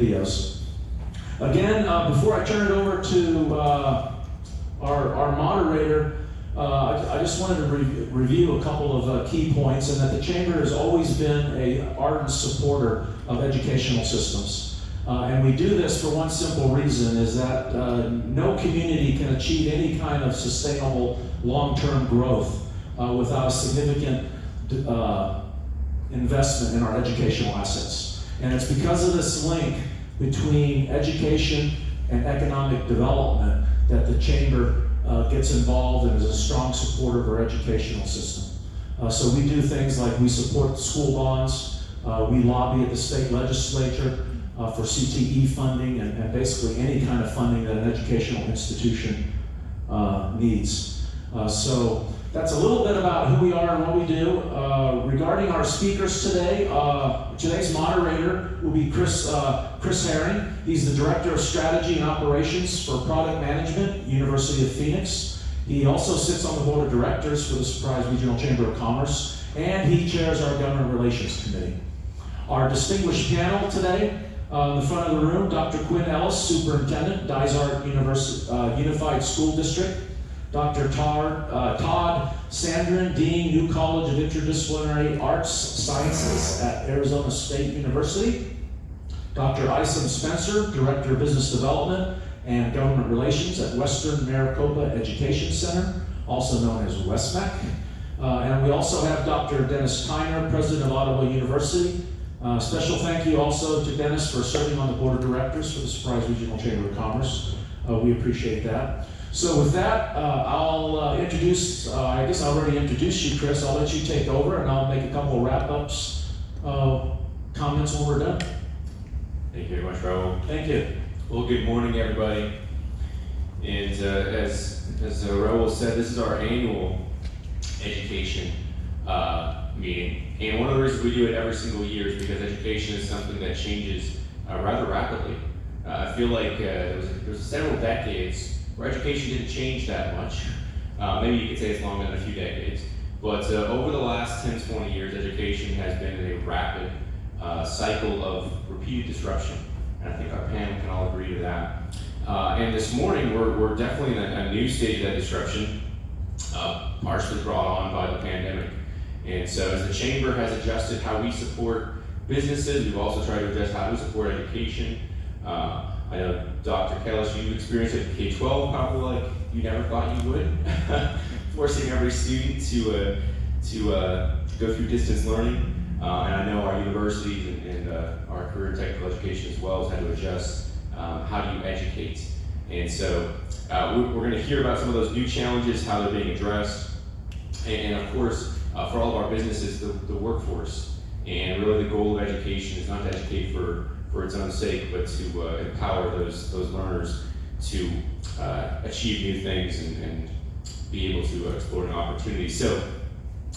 videos. Again, before I turn it over to our moderator, I just wanted to review a couple of key points, and that the Chamber has always been an ardent supporter of educational systems. And we do this for one simple reason, is that no community can achieve any kind of sustainable long-term growth without a significant investment in our educational assets. And it's because of this link between education and economic development that the Chamber gets involved and is a strong supporter of our educational system. So we do things like we support school bonds, we lobby at the state legislature for CTE funding and basically any kind of funding that an educational institution needs. So that's a little bit about who we are and what we do. Regarding our speakers today, today's moderator will be Chris Herring. He's the Director of Strategy and Operations for Product Management, University of Phoenix. He also sits on the Board of Directors for the Surprise Regional Chamber of Commerce, and he chairs our Government Relations Committee. Our distinguished panel today, in the front of the room, Dr. Quinn Ellis, Superintendent, Dysart Unified School District. Dr. Todd Sandrin, Dean, New College of Interdisciplinary Arts Sciences at Arizona State University. Dr. Isom Spencer, Director of Business Development and Government Relations at Western Maricopa Education Center, also known as West-MEC. And we also have Dr. Dennis Tyner, President of Ottawa University. Special thank you also to Dennis for serving on the Board of Directors for the Surprise Regional Chamber of Commerce. We appreciate that. So with that, I'll introduce, I guess I already introduced you, Chris. I'll let you take over and I'll make a couple of wrap-ups, comments when we're done. Thank you very much, Raul. Thank you. Well, good morning, everybody. And as Raul said, this is our annual education meeting. And one of the reasons we do it every single year is because education is something that changes rather rapidly. I feel like there was several decades where education didn't change that much. Maybe you could say it's longer than a few decades. But over the last 10, 20 years, education has been in a rapid cycle of repeated disruption. And I think our panel can all agree to that. And this morning, we're definitely in a new stage of that disruption, partially brought on by the pandemic. And so as the Chamber has adjusted how we support businesses, we've also tried to adjust how we support education. I know, Dr. Kellis, you've experienced it at K-12 probably like you never thought you would, forcing every student to go through distance learning. And I know our universities and our career and technical education as well has had to adjust how do you educate. And so we're going to hear about some of those new challenges, how they're being addressed, and of course, for all of our businesses, the workforce. And really the goal of education is not to educate for its own sake, but to empower those learners to achieve new things and be able to explore new opportunities. So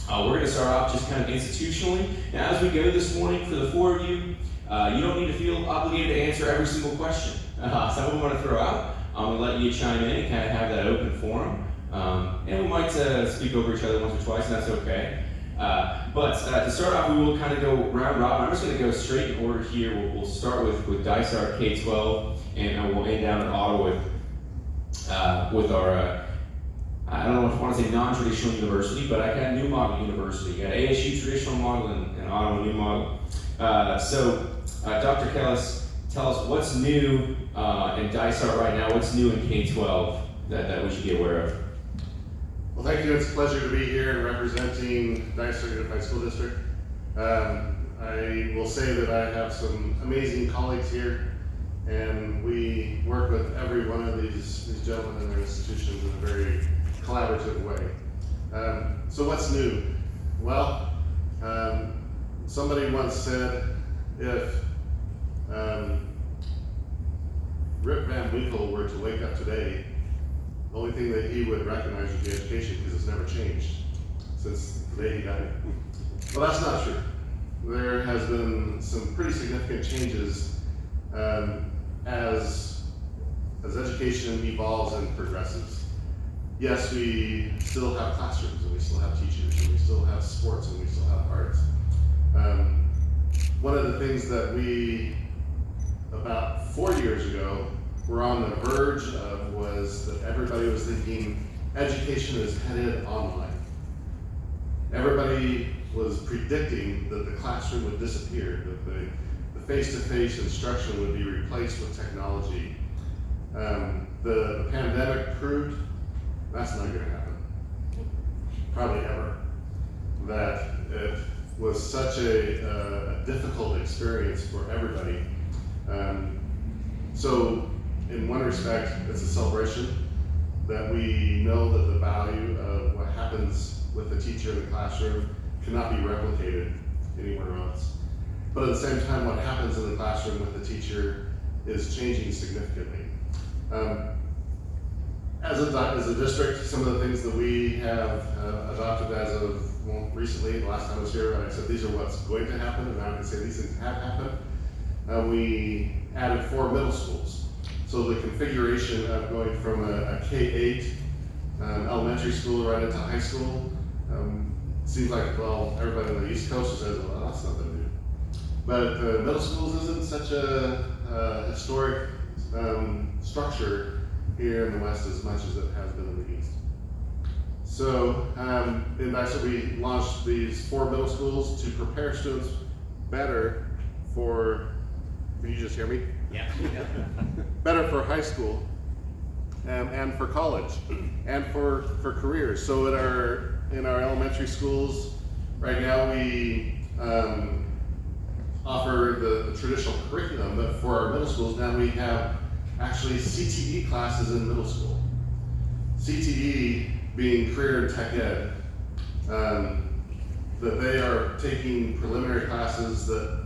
we're going to start off just kind of institutionally. Now, as we go this morning, for the four of you, you don't need to feel obligated to answer every single question. Some of them want to throw out. I'm going to let you chime in and kind of have that open forum. And we might speak over each other once or twice, and that's okay. But to start off, we will kind of go round robin. I'm just going to go straight in order here. We'll start with Dysart K-12, and we'll end down in Ottawa with our, I don't know if I want to say non-traditional university, but I got new model university. You got ASU traditional model and Ottawa new model. So Dr. Kellis, tell us what's new in Dysart right now. What's new in K-12 that we should be aware of? Well, thank you. It's a pleasure to be here and representing Dysart Unified School District. I will say that I have some amazing colleagues here, and we work with every one of these gentlemen and their institutions in a very collaborative way. So what's new? Well, somebody once said if Rip Van Winkle were to wake up today, the only thing that he would recognize would be education, because it's never changed since the day he died. Well, that's not true. There has been some pretty significant changes as education evolves and progresses. Yes, we still have classrooms, and we still have teachers, and we still have sports, and we still have arts. One of the things that we about 4 years ago were on the verge of was that everybody was thinking education is headed online. Everybody was predicting that the classroom would disappear, that the face-to-face instruction would be replaced with technology. The pandemic proved that's not going to happen, probably ever. That it was such a difficult experience for everybody. So in one respect, it's a celebration that we know that the value of what happens with the teacher in the classroom cannot be replicated anywhere else. But at the same time, what happens in the classroom with the teacher is changing significantly. As a district, some of the things that we have adopted as of recently, the last time I was here, I said these are what's going to happen, and now I can say these things have happened. We added 4 middle schools. So the configuration of going from a K-8 elementary school right into high school seems like, well, everybody on the East Coast says, well, that's nothing new. But middle schools isn't such a historic structure here in the West as much as it has been in the East. So in Dysart, we launched these 4 middle schools to prepare students better for, can you just hear me? Yeah. Better for high school and for college and for careers. So in our elementary schools, right now we offer the traditional curriculum, but for our middle schools now we have actually CTE classes in middle school. CTE being career and tech ed, that they are taking preliminary classes that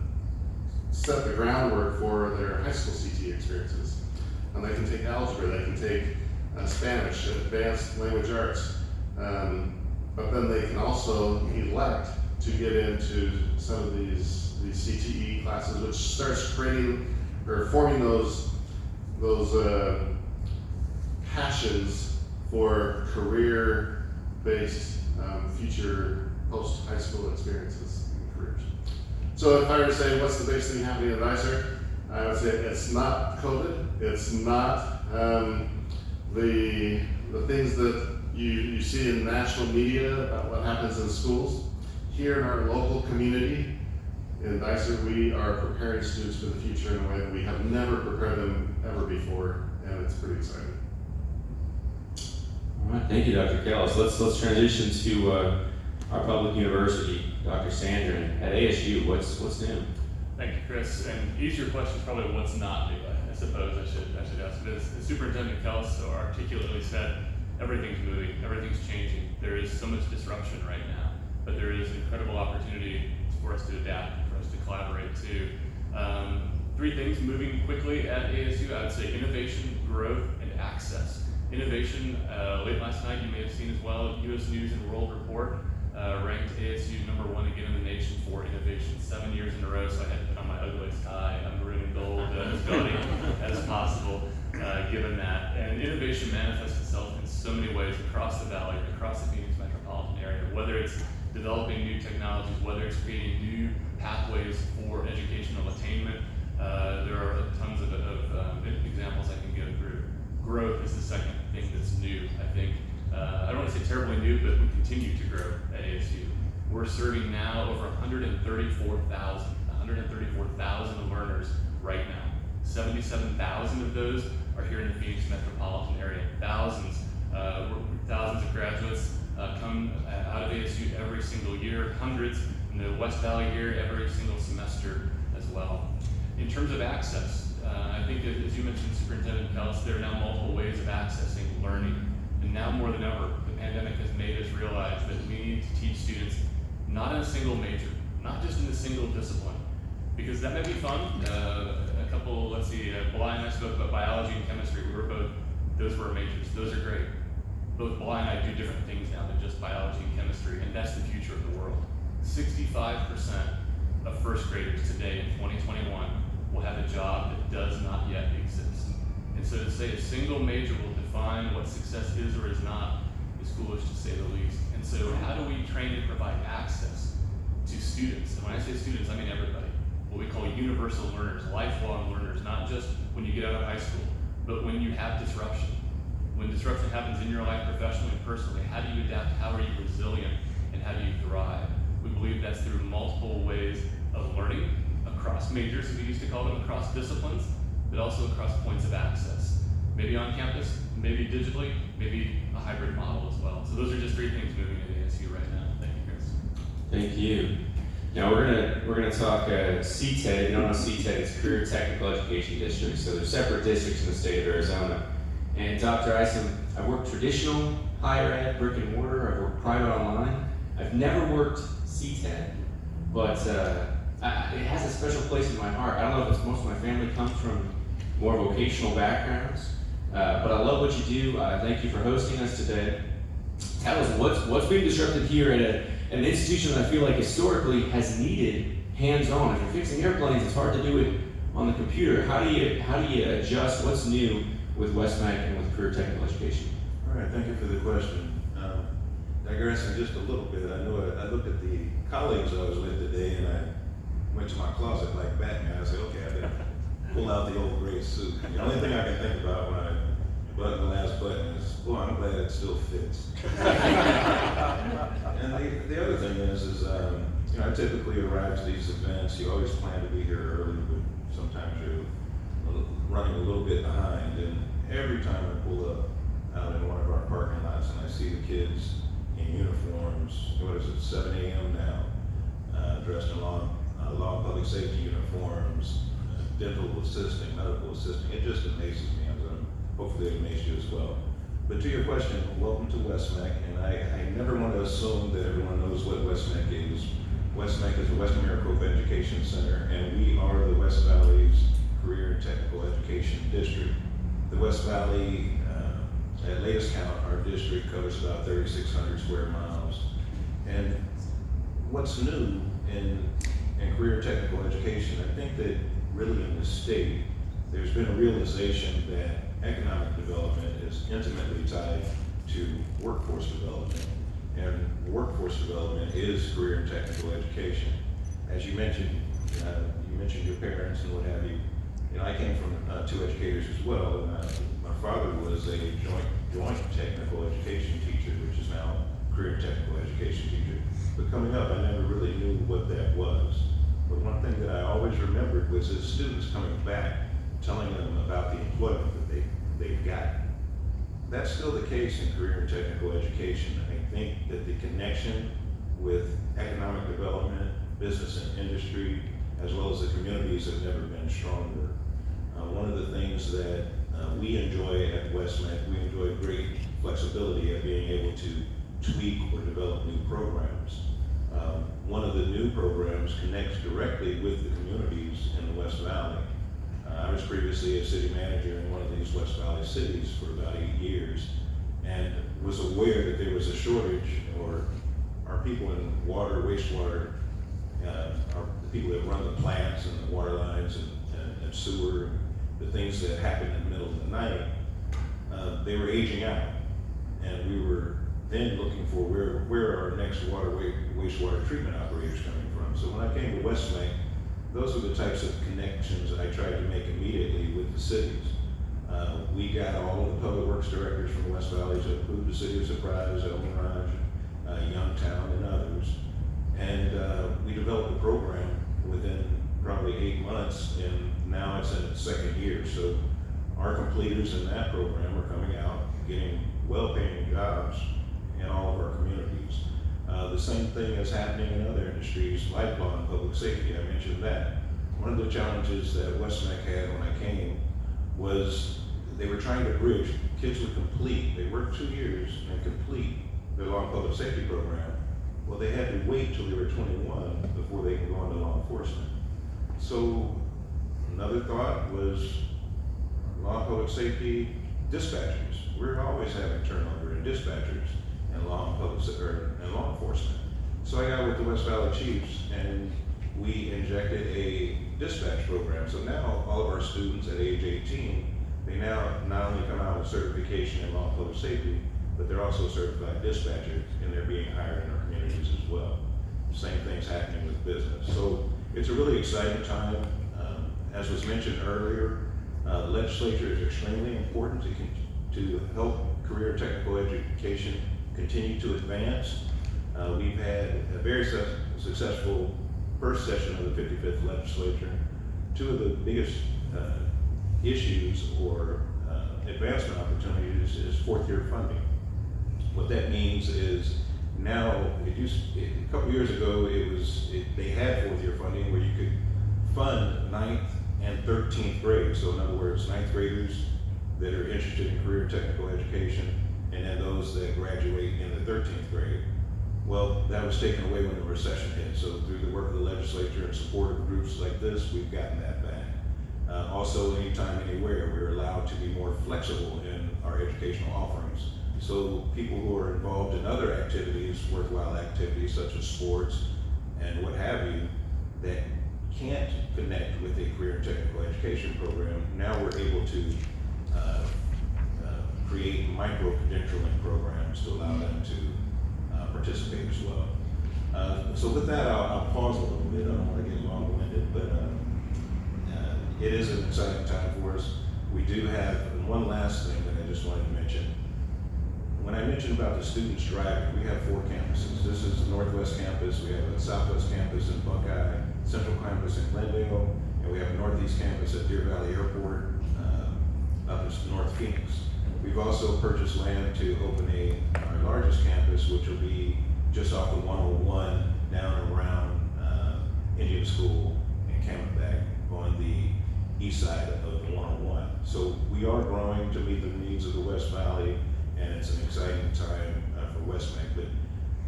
set the groundwork for their high school CTE experiences. And they can take algebra, they can take Spanish, advanced language arts, but then they can also elect to get into some of these CTE classes, which starts creating or forming those passions for career-based future post-high school experiences and careers. So if I were to say what's the biggest thing happening at Dysart, I would say it's not COVID, it's not the things that you see in national media about what happens in schools. Here in our local community, in Dysart, we are preparing students for the future in a way that we have never prepared them ever before, and it's pretty exciting. All right, thank you, Dr. Kellis. Let's transition to our public university, Dr. Sandrin at ASU. What's new? Thank you, Chris. And easier question is probably what's not new. I suppose I should ask this. The Superintendent Kellis so articulately said everything's moving, everything's changing. There is so much disruption right now, but there is incredible opportunity for us to adapt, for us to collaborate too. 3 things moving quickly at ASU. I would say innovation, growth, and access. Innovation, late last night you may have seen as well, U.S. News and World Report ranked ASU #1 again in the nation for innovation 7 years in a row, so I had to put on my ugliest tie, maroon and gold as gaudy as possible, given that. And innovation manifests itself in so many ways across the valley, across the Phoenix metropolitan area, whether it's developing new technologies, whether it's creating new pathways for educational attainment. There are tons of examples I can go through. Growth is the second thing that's new, I think. I don't want to say terribly new, but we continue to grow at ASU. We're serving now over 134,000 learners right now. 77,000 of those are here in the Phoenix metropolitan area. Thousands of graduates come out of ASU every single year, hundreds in the West Valley here every single semester as well. In terms of access, I think as you mentioned, Superintendent Kellis, there are now multiple ways of accessing learning. And now more than ever, the pandemic has made us realize that we need to teach students not in a single major, not just in a single discipline, because that may be fun. Bly and I spoke about biology and chemistry. Those were our majors. Those are great. Both Bly and I do different things now than just biology and chemistry, and that's the future of the world. 65% of first graders today in 2021 will have a job that does not yet exist. And so to say a single major will define what success is or is not is foolish to say the least. And so how do we train and provide access to students? And when I say students, I mean everybody. what we call universal learners, lifelong learners, not just when you get out of high school, but when you have disruption. When disruption happens in your life professionally and personally, how do you adapt? How are you resilient? And how do you thrive? We believe that's through multiple ways of learning across majors, as we used to call them, across disciplines, but also across points of access. Maybe on campus, maybe digitally, maybe a hybrid model as well. So those are just 3 things moving at ASU right now. Thank you, Chris. Thank you. Now we're gonna talk CTED. If you don't know CTED, it's Career Technical Education District. So there's separate districts in the state of Arizona. And Dr. Isom, I've worked traditional higher ed, brick and mortar. I've worked private online. I've never worked CTED, but it has a special place in my heart. I don't know if it's most of my family comes from more vocational backgrounds, but I love what you do. Thank you for hosting us today. Tell us what's being disrupted here at an institution that I feel like historically has needed hands-on. If you're fixing airplanes, it's hard to do it on the computer. How do you adjust? What's new with West-MEC and with career technical education? All right, thank you for the question. Digressing just a little bit, I looked at the colleagues I was with today, and I went to my closet like Batman. I said, okay, I better pull out the old gray suit. The only thing I can think about when I button the last button is, boy, I'm glad it still fits. And the other thing is I typically arrive to these events. You always plan to be here early, but sometimes you're running a little bit behind. And every time I pull up out in one of our parking lots and I see the kids in uniforms, 7 a.m. now, dressed in law public safety uniforms, dental assisting, medical assisting, it just amazes me. Hopefully it amazes you as well. But to your question, welcome to West-MEC, and I never want to assume that everyone knows what West-MEC is. West-MEC is the Western Maricopa Education Center, and we are the West Valley's Career and Technical Education District. The West Valley, at latest count, our district covers about 3,600 square miles. And what's new in career technical education, I think that really in the state, there's been a realization that economic development is intimately tied to workforce development. And workforce development is career and technical education. As you mentioned your parents and what have you. I came from 2 educators as well. My father was a joint technical education teacher, which is now career and technical education teacher. But coming up, I never really knew what that was. But one thing that I always remembered was his students coming back, telling them about the employment that they've got. That's still the case in career and technical education. I think that the connection with economic development, business and industry, as well as the communities have never been stronger. One of the things that we enjoy at West-MEC, we enjoy great flexibility at being able to tweak or develop new programs. One of the new programs connects directly with the communities in the West Valley. I was previously a city manager in one of these West Valley cities for about 8 years, and was aware that there was a shortage, or our people in water, wastewater, the people that run the plants and the water lines and sewer, the things that happen in the middle of the night, they were aging out. And we were then looking for where are our next wastewater treatment operators coming from. So when I came to West-MEC, those were the types of connections that I tried to make immediately with the cities. We got all of the public works directors from the West Valley to include the city of Surprise, El Mirage, Youngtown, and others. And we developed a program within probably 8 months, and now it's in its 2nd year. So our completers in that program are coming out, getting well-paying jobs in all of our communities. The same thing is happening in other industries, like law and public safety. I mentioned that. One of the challenges that West-MEC had when I came was they were trying to bridge. Kids would complete, they worked 2 years and complete their law and public safety program. Well, they had to wait till they were 21 before they could go into law enforcement. So another thought was law and public safety dispatchers. We're always having turnover in dispatchers and law enforcement. So I got with the West Valley Chiefs, and we injected a dispatch program. So now all of our students at age 18, they now not only come out with certification in law and public safety, but they're also certified dispatchers, and they're being hired in our communities as well. Same thing's happening with business. So It's a really exciting time. As was mentioned earlier, the legislature is extremely important to help career and technical education continue to advance. We've had a very successful first session of the 55th legislature. Two of the biggest issues or advancement opportunities is fourth year funding. What that means is now, a couple years ago, they had fourth year funding where you could fund 9th and 13th grade. So in other words, 9th graders that are interested in career and technical education, and then those that graduate in the 13th grade. Well, that was taken away when the recession hit. So through the work of the legislature and support of groups like this, we've gotten that back. Also, anytime, anywhere, we're allowed to be more flexible in our educational offerings. So people who are involved in other activities, worthwhile activities such as sports and what have you, that can't connect with a career and technical education program, now we're able to create micro-credentialing programs to allow them to participate as well. So with that, I'll pause a little bit. I don't want to get long-winded, but it is an exciting time for us. We do have one last thing that I just wanted to mention. When I mentioned about the students driving, we have 4 campuses. This is the Northwest campus, we have a Southwest campus in Buckeye, Central campus in Glendale, and we have a Northeast campus at Deer Valley Airport, up in North Phoenix. We've also purchased land to open our largest campus, which will be just off the 101 down around Indian School and Camelback on the east side of the 101. So we are growing to meet the needs of the West Valley, and it's an exciting time for West-MEC. But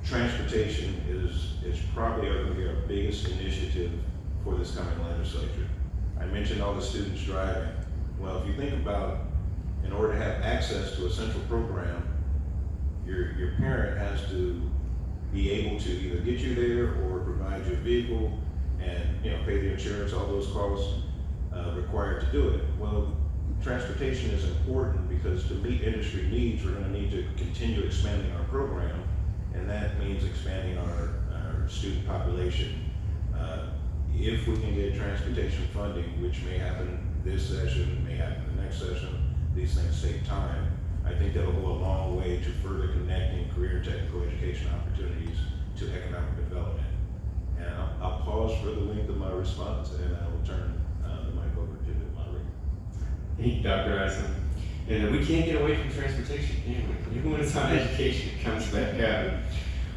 transportation is probably going to be our biggest initiative for this coming legislature. I mentioned all the students driving. Well, if you think about, in order to have access to a central program, your parent has to be able to either get you there or provide you a vehicle and pay the insurance, all those costs required to do it. Well, transportation is important because to meet industry needs, we're going to need to continue expanding our program, and that means expanding our student population. If we can get transportation funding, which may happen this session, may happen the next session, these things take time. I think that'll go a long way to further connecting career and technical education opportunities to economic development. And I'll pause for the length of my response, and I will turn the mic over to the moderator. Thank you, Dr. Eisen. And we can't get away from transportation, can we? Even when it's on education, it comes back out.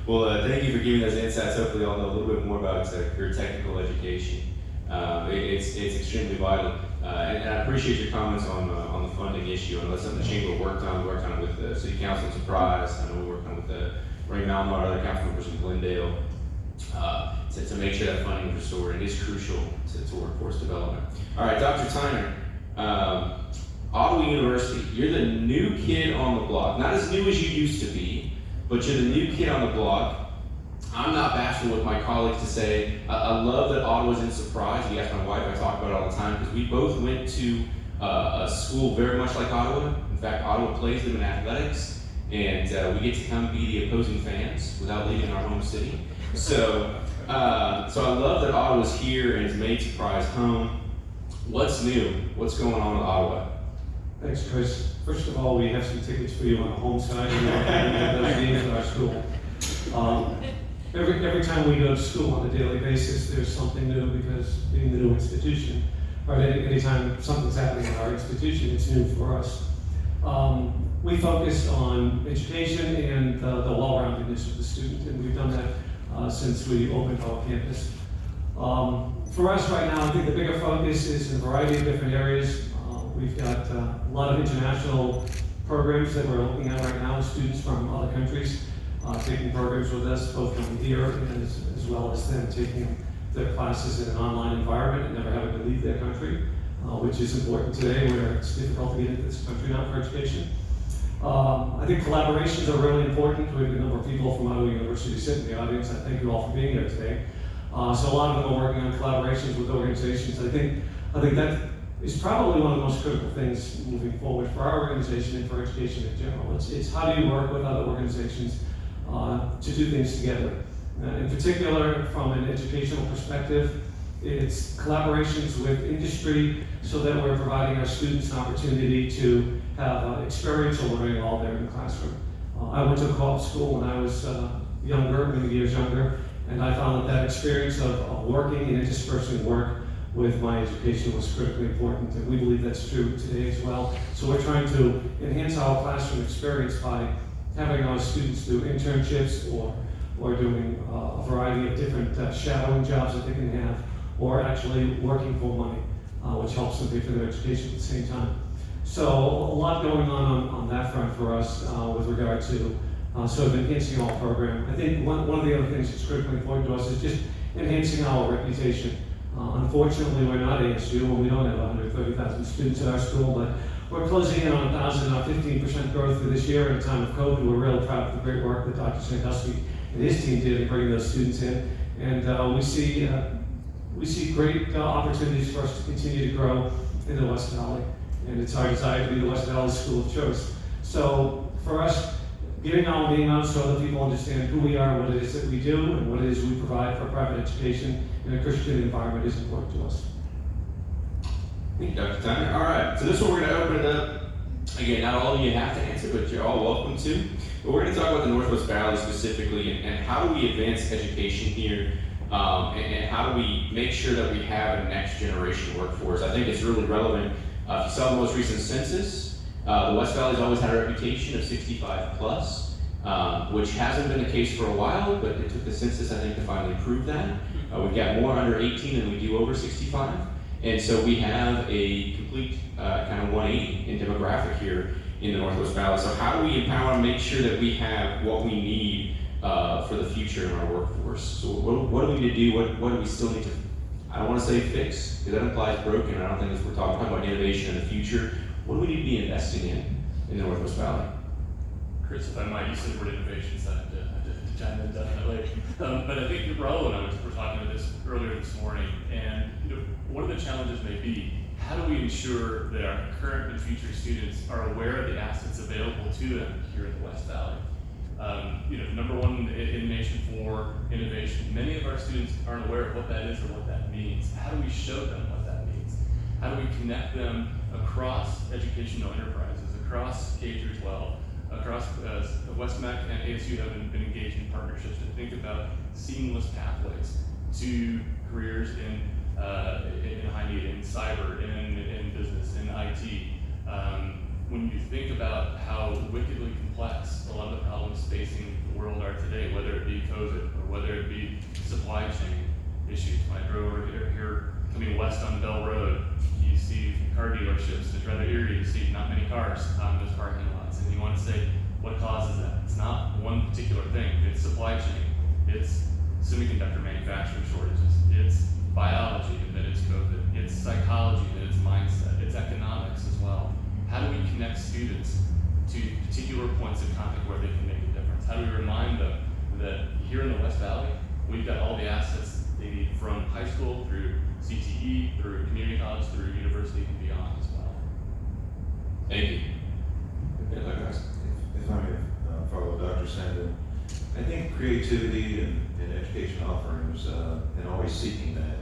Well, thank you for giving those insights. Hopefully I'll know a little bit more about career technical education. It's extremely vital. And I appreciate your comments on the funding issue. I know that's something the Chamber worked on. We worked on it with the City Council in Surprise. I know we worked on it with Ray Malmo, our other council members in Glendale, to make sure that funding was restored. It is crucial to workforce development. All right, Dr. Tyner, Ottawa University, you're the new kid on the block. Not as new as you used to be, but you're the new kid on the block. I'm not bashful with my colleagues to say, I love that Ottawa's in Surprise. You ask my wife, I talk about it all the time, because we both went to a school very much like Ottawa. In fact, Ottawa plays them in athletics, and we get to come be the opposing fans without leaving our home city. So I love that Ottawa's here and has made Surprise home. What's new? What's going on with Ottawa? Thanks, Chris. First of all, we have some tickets for you on the home side. We have those games at our school. Every time we go to school on a daily basis, there's something new, because being the new institution, or anytime something's happening in our institution, it's new for us. We focus on education and the well-roundedness of the student, and we've done that since we opened our campus. For us right now, I think the bigger focus is in a variety of different areas. We've got a lot of international programs that we're looking at right now, students from other countries taking programs with us, both coming here and as well as them taking their classes in an online environment and never having to leave their country, which is important today where it's difficult to get into this country now for education. I think collaborations are really important. We have a number of people from Ottawa University sitting in the audience. I thank you all for being here today. So a lot of them are working on collaborations with organizations. I think that is probably one of the most critical things moving forward for our organization and for education in general. It's how do you work with other organizations to do things together. In particular, from an educational perspective, It's collaborations with industry so that we're providing our students an opportunity to have experiential learning while they're in the classroom. I went to a co-op school when I was younger, many years younger, and I found that experience of working and interspersing work with my education was critically important, and we believe that's true today as well. So we're trying to enhance our classroom experience by having our students do internships or doing a variety of different shadowing jobs that they can have, or actually working for money, which helps them pay for their education at the same time. So a lot going on that front for us with regard to sort of enhancing our program. I think one of the other things that's critically important to us is just enhancing our reputation. Unfortunately, we're not ASU, and we don't have 130,000 students at our school, but we're closing in on 15% growth for this year in a time of COVID. We're really proud of the great work that Dr. Sandusky and his team did in bringing those students in, and we see great opportunities for us to continue to grow in the West Valley, and it's our desire to be the West Valley School of Choice. So for us, getting out and being out so other people understand who we are, what it is that we do, and what it is we provide for private education in a Christian environment is important to us. Thank you, Dr. Tyner. All right, so this one we're going to open it up. Again, not all of you have to answer, but you're all welcome to. But we're going to talk about the Northwest Valley specifically, and how do we advance education here, and how do we make sure that we have a next generation workforce. I think it's really relevant. If you saw the most recent census, the West Valley's always had a reputation of 65 plus, which hasn't been the case for a while, but it took the census, I think, to finally prove that. We've got more under 18 than we do over 65. And so we have a complete kind of 180 in demographic here in the Northwest Valley. So how do we empower and make sure that we have what we need for the future in our workforce? So what do we need to do? What do we still need to, I don't want to say fix, because that implies broken. I don't think we're talking about innovation in the future. What do we need to be investing in the Northwest Valley? Chris, if I might, you said the word innovation, so I have to chime in definitely. But I think Raul and I were talking about this earlier this morning, and one of the challenges may be, how do we ensure that our current and future students are aware of the assets available to them here in the West Valley? Number one in the nation for innovation. Many of our students aren't aware of what that is or what that means. How do we show them what that means? How do we connect them across educational enterprises, across K through 12, across West-MEC and ASU have been engaged in partnerships to think about seamless pathways to careers in high need, in cyber, in business, in IT. When you think about how wickedly complex a lot of the problems facing the world are today, whether it be COVID or whether it be supply chain issues. When I drove over here coming west on Bell Road, you see car dealerships. It's rather eerie to see not many cars on those parking lots. And you want to say, what causes that? It's not one particular thing. It's supply chain. It's semiconductor manufacturing shortages. It's biology, and then it's COVID. It's psychology, and it's mindset. It's economics as well. How do we connect students to particular points of contact where they can make a difference? How do we remind them that here in the West Valley, we've got all the assets they need from high school through CTE, through community college, through university and beyond as well? Thank you. If I may follow Dr. Sandin, I think creativity and education offerings and always seeking that.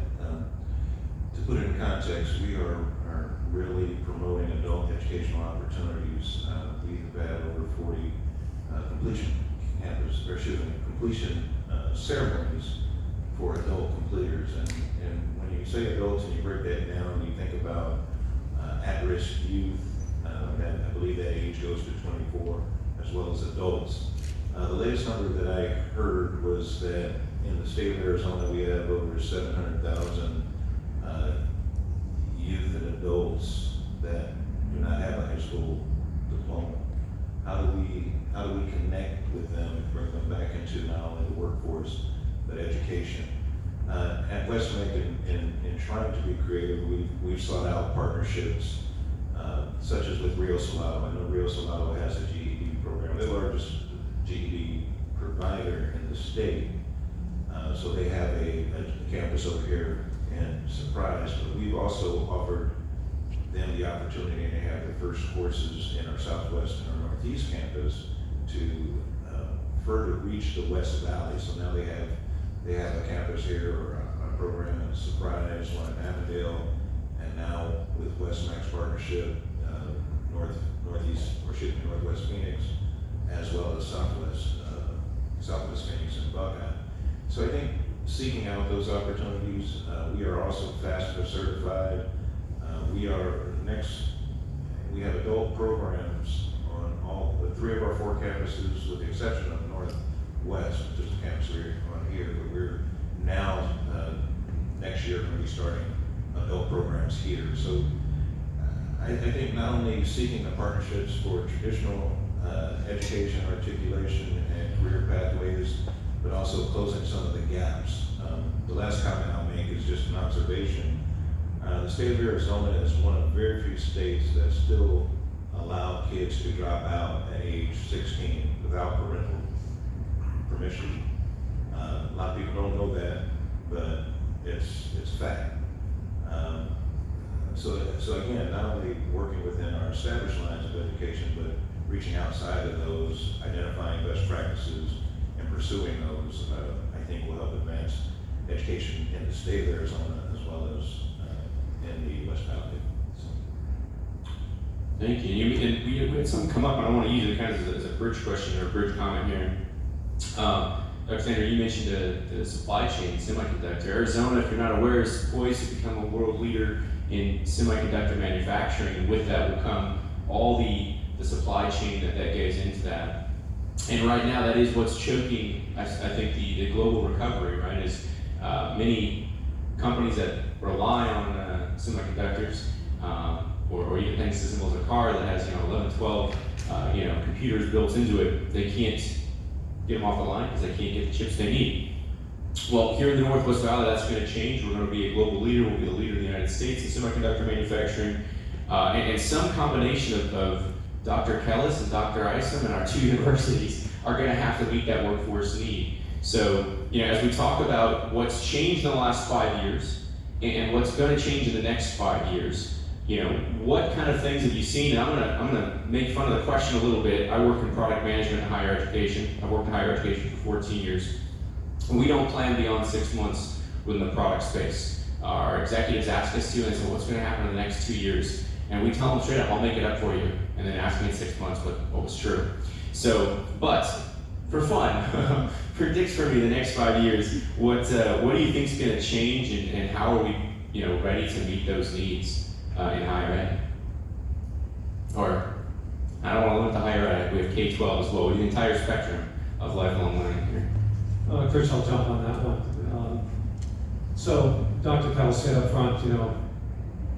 To put it in context, we are really promoting adult educational opportunities. We have had over 40 completion ceremonies for adult completers. And when you say adults and you break that down, you think about at-risk youth, and I believe that age goes to 24, as well as adults. The latest number that I heard was that in the state of Arizona, we have over 700,000 youth and adults that do not have a high school diploma. How do we connect with them and bring them back into not only the workforce, but education? At West-MEC, in trying to be creative, we've sought out partnerships such as with Rio Salado. I know Rio Salado has a GED program, the largest GED provider in the state. So they have a campus over here in Surprise, but we've also offered them the opportunity to have their first courses in our Southwest and our Northeast campus to further reach the West Valley. So now they have a campus here or program in Surprise, one in Avondale, and now with West-MEC's partnership, Northwest Phoenix, as well as Southwest Phoenix and Buckeye. So I think seeking out those opportunities, we are also FAFSA certified. We have adult programs on all, the 3 of our 4 campuses, with the exception of Northwest, which is the campus we're on here, but we're now, next year, going to be starting adult programs here. So I think not only seeking the partnerships for traditional education, articulation, and career pathways, but also closing some of the gaps. The last comment I'll make is just an observation. The state of Arizona is one of very few states that still allow kids to drop out at age 16 without parental permission. A lot of people don't know that, but it's fact. So again, not only working within our established lines of education, but reaching outside of those, identifying best practices, and pursuing those, I think will help advance education in the state of Arizona as well as in the West Valley. So. Thank you. And we had something come up, and I want to use it kind of as a bridge question or a bridge comment here. Dr. Sandra, you mentioned the supply chain, semiconductor. Arizona, if you're not aware, is poised to become a world leader in semiconductor manufacturing, and with that will come all the supply chain that goes into that. And right now, that is what's choking, I think, the global recovery, right? Is many companies that rely on semiconductors, or even things as simple as a car that has 11, 12 computers built into it, they can't get them off the line because they can't get the chips they need. Well, here in the Northwest Valley, that's going to change. We're going to be a global leader. We'll be the leader in the United States in semiconductor manufacturing, and some combination of Dr. Kellis and Dr. Isom and our 2 universities are going to have to meet that workforce need. So, as we talk about what's changed in the last 5 years and what's going to change in the next 5 years, what kind of things have you seen? And I'm gonna make fun of the question a little bit. I work in product management and higher education. I've worked in higher education for 14 years. And we don't plan beyond 6 months within the product space. Our executives ask us to, and say, what's gonna happen in the next 2 years? And we tell them straight up, I'll make it up for you. And then ask me in 6 months what was true. So, but for fun, predict for me the next 5 years, what do you think is gonna change, and how are we ready to meet those needs in higher ed? Or, I don't want to limit the higher ed, we have K-12 as well, we have the entire spectrum of lifelong learning here. Chris, I'll jump on that one. So Dr. Pell said up front,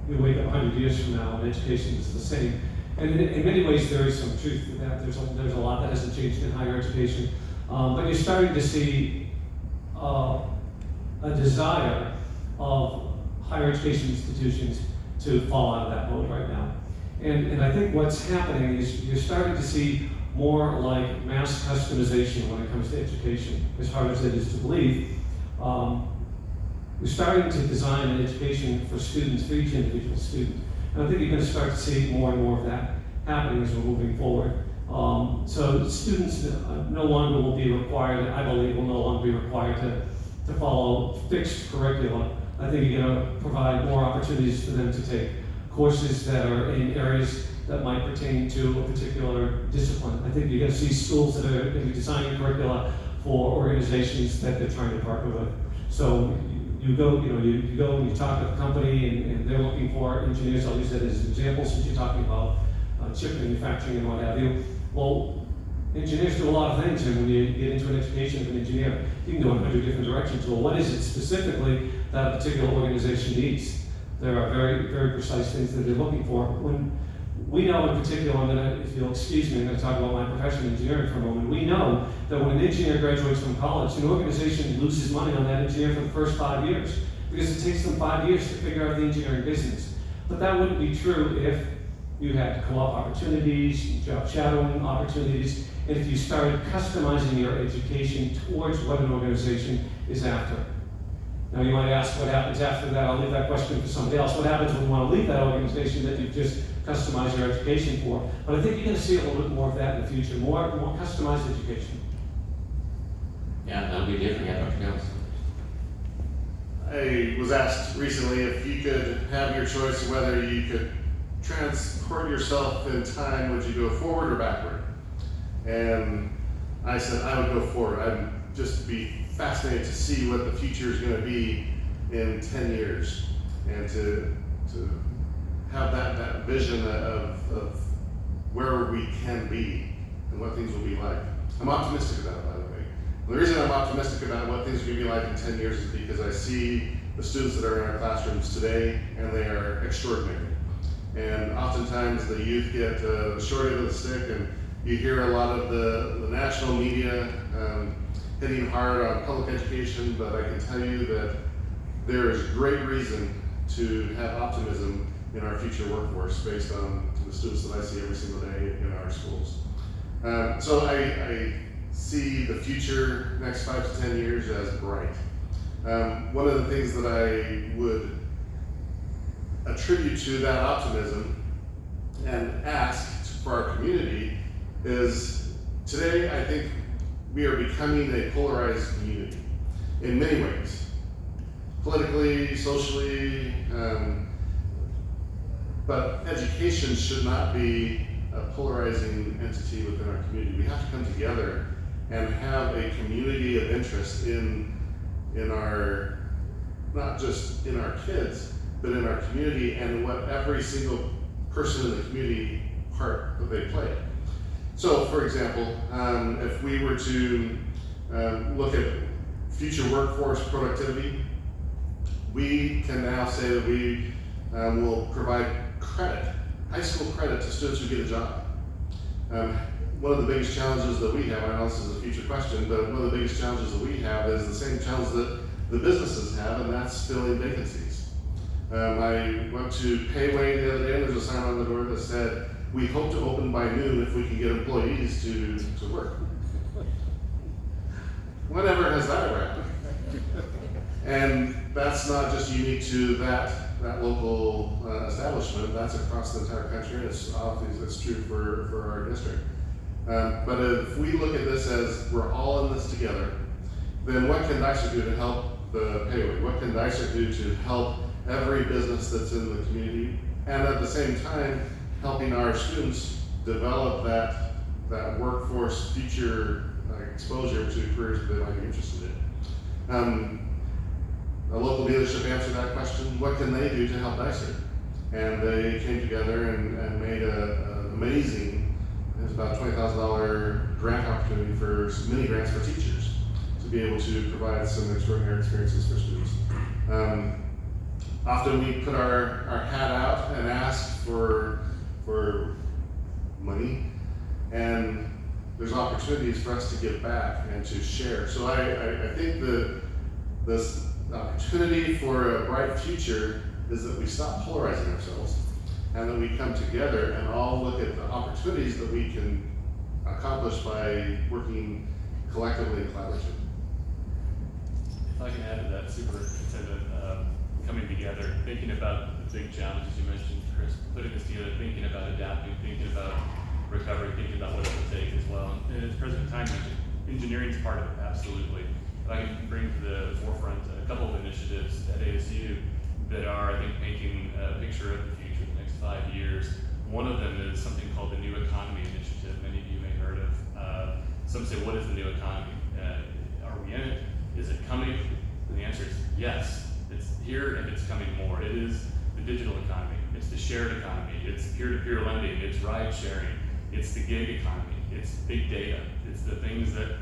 we wake up 100 years from now and education is the same. And in many ways there is some truth to that. There's a lot that hasn't changed in higher education. But you're starting to see a desire of higher education institutions to fall out of that mode right now. And I think what's happening is you're starting to see more like mass customization when it comes to education, as hard as it is to believe. We're starting to design an education for students, for each individual student. And I think you're going to start to see more and more of that happening as we're moving forward. So students no longer will be required, I believe, will no longer be required to follow fixed curricula. I think you're going to provide more opportunities for them to take courses that are in areas that might pertain to a particular discipline. I think you're going to see schools that are going to be designing curricula for organizations that they're trying to partner with. So you go and you talk to the company and they're looking for engineers. I'll use that as an example since you're talking about chip manufacturing and what have you. Well, engineers do a lot of things, and when you get into an education of an engineer, you can go in 100 different directions. Well, what is it specifically that a particular organization needs? There are very, very precise things that they're looking for. When we know in particular, if you'll excuse me, I'm going to talk about my profession, engineering, for a moment. We know that when an engineer graduates from college, an organization loses money on that engineer for the first 5 years, because it takes them 5 years to figure out the engineering business. But that wouldn't be true if you had co-op opportunities, job shadowing opportunities, and if you started customizing your education towards what an organization is after. Now you might ask what happens after that. I'll leave that question for somebody else. What happens when you want to leave that organization that you've just customized your education for? But I think you're going to see a little bit more of that in the future, more customized education. Yeah, that'll be different. Yeah, Dr. Kellis. I was asked recently if you could have your choice whether you could transport yourself in time, would you go forward or backward? And I said I would go forward. I'd just be fascinated to see what the future is going to be in 10 years and to have that vision of where we can be and what things will be like. I'm optimistic about it, by the way. And the reason I'm optimistic about what things are going to be like in 10 years is because I see the students that are in our classrooms today, and they are extraordinary. And oftentimes the youth get the short end of the stick, and you hear a lot of the national media hitting hard on public education, but I can tell you that there is great reason to have optimism in our future workforce based on the students that I see every single day in our schools. So I see the future next 5 to 10 years as bright. One of the things that I would attribute to that optimism and ask for our community is today I think we are becoming a polarized community in many ways, politically, socially, but education should not be a polarizing entity within our community. We have to come together and have a community of interest in our, not just in our kids, but in our community and what every single person in the community part that they play. So, for example, if we were to look at future workforce productivity, we can now say that we will provide credit, high school credit to students who get a job. One of the biggest challenges that we have, I know this is a future question, but one of the biggest challenges that we have is the same challenge that the businesses have, and that's filling vacancies. I went to Payway the other day, and there's a sign on the door that said, "We hope to open by noon if we can get employees to work." Whatever has that ever happened? And that's not just unique to that local establishment, that's across the entire country, and it's true for our district. But if we look at this as we're all in this together, then what can Dysart do to help the Payway? What can Dysart do to help every business that's in the community? And at the same time, helping our students develop that workforce future exposure to careers that they might be interested in. A local dealership answered that question, what can they do to help Dysart? And they came together and made an amazing, it was about $20,000 grant opportunity for mini grants for teachers to be able to provide some extraordinary experiences for students. Often we put our hat out and ask for money, and there's opportunities for us to give back and to share. So I think this opportunity for a bright future is that we stop polarizing ourselves and that we come together and all look at the opportunities that we can accomplish by working collectively and collaboratively. If I can add to that, superintendent, coming together, thinking about the big challenges you mentioned, Chris, putting this together, thinking about adapting, thinking about recovery, thinking about what it will take as well. And as President Tyne mentioned, engineering is part of it, absolutely. If I can bring to the forefront a couple of initiatives at ASU that are, I think, painting a picture of the future, the next 5 years. One of them is something called the New Economy Initiative. Many of you may have heard of. Some say, what is the new economy? Are we in it? Is it coming? And the answer is yes. It's here and it's coming more. It is the digital economy. It's the shared economy. It's peer-to-peer lending. It's ride sharing. It's the gig economy. It's big data. It's the things that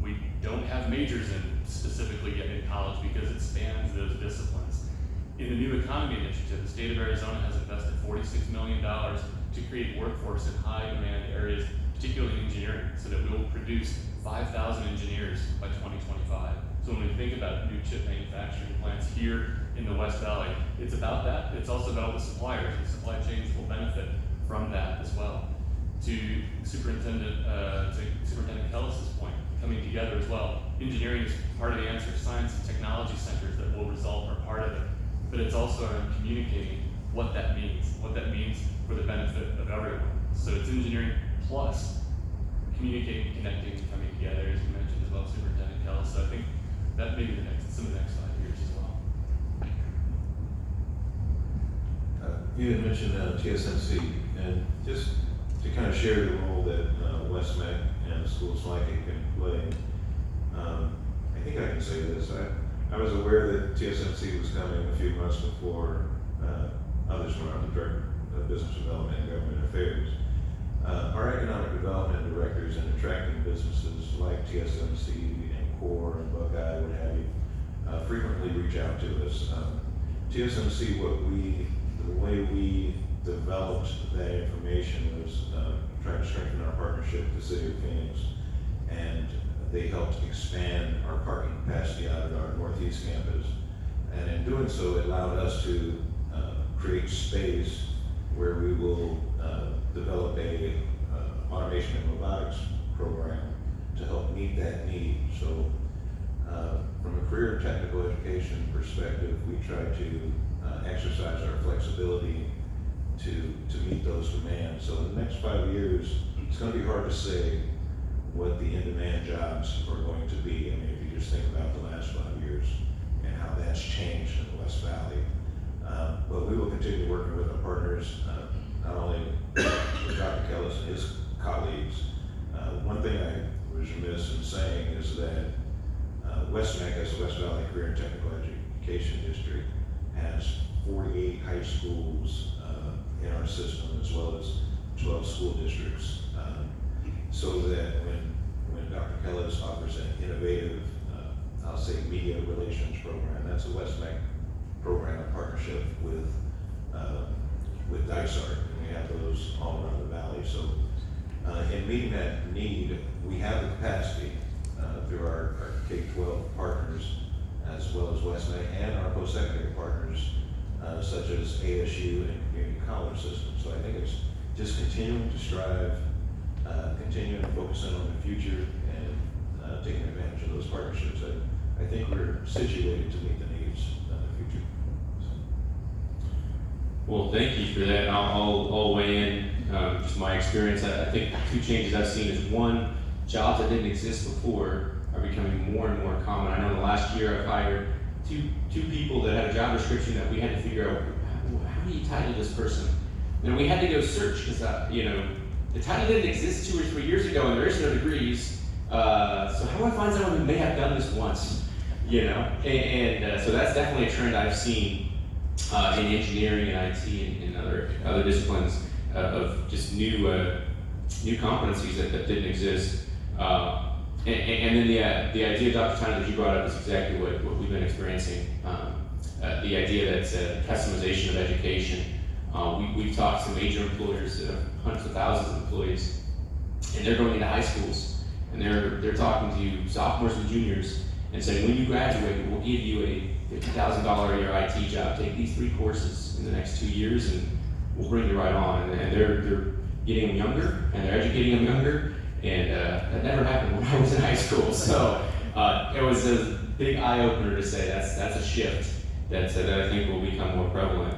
we don't have majors in specifically yet in college because it spans those disciplines. In the New Economy Initiative, the state of Arizona has invested $46 million to create workforce in high demand areas, particularly engineering, so that we will produce 5,000 engineers by 2025. So when we think about new chip manufacturing plants here in the West Valley, it's about that. It's also about the suppliers. The supply chains will benefit from that as well. To Superintendent Kellis's point, coming together as well. Engineering is part of the answer. Science and technology centers that will result are part of it. But it's also around communicating what that means for the benefit of everyone. So it's engineering plus communicating, connecting, and coming together, as you mentioned as well, Superintendent Kellis. So I think that may be some of the next 5 years as well. You had mentioned TSMC, and just to kind of share the role that West-MEC and schools like it can play. I think I can say this. I was aware that TSMC was coming a few months before others were on the Director of Business Development and Government Affairs. Our economic development directors in attracting businesses like TSMC and Core and Buckeye, what have you, frequently reach out to us. TSMC, the way we developed that information was trying to strengthen our partnership with the City of Phoenix, and they helped expand our parking capacity out at our Northeast campus. And in doing so, it allowed us to create space where we will develop a automation and robotics program to help meet that need. So from a career and technical education perspective, we try to exercise our flexibility to meet those demands. So in the next 5 years, it's going to be hard to say what the in-demand jobs are going to be. I mean, if you just think about the last 5 years and how that's changed in the West Valley. But we will continue working with our partners, not only with Dr. Kellis and his colleagues. One thing I was remiss in saying is that West-MEC, as the West Valley Career and Technical Education District, has 48 high schools in our system, as well as 12 school districts. So that when Dr. Kellis offers an innovative, I'll say, media relations program, that's a West-MEC program in partnership with Dysart, and we have those all around the valley. So in meeting that need, we have the capacity through our K-12 partners, as well as West-MEC and our post-secondary partners, such as ASU and community college systems. So I think it's just continuing to strive, continuing to focus in on the future, and taking advantage of those partnerships. I think we're situated to meet the needs of the future. So. Well, thank you for that. I'll weigh in. Just my experience, I think two changes I've seen is one, jobs that didn't exist before are becoming more and more common. I know in the last year I've hired two people that had a job description that we had to figure out, how do you title this person? And we had to go search because, the title didn't exist 2 or 3 years ago and there is no degrees. So how do I find someone who may have done this once? So that's definitely a trend I've seen in engineering and IT and other disciplines of just new competencies that didn't exist. And then the idea, Dr. Tyner, that you brought up is exactly what we've been experiencing. The idea that customization of education. We've talked to major employers that have hundreds of thousands of employees, and they're going into high schools, and they're talking to sophomores and juniors and saying, when you graduate, we'll give you a $50,000 a year IT job. Take these 3 courses in the next 2 years, and we'll bring you right on. And they're getting them younger, and they're educating them younger. And that never happened when I was in high school. So it was a big eye-opener to say that's a shift that I think will become more prevalent.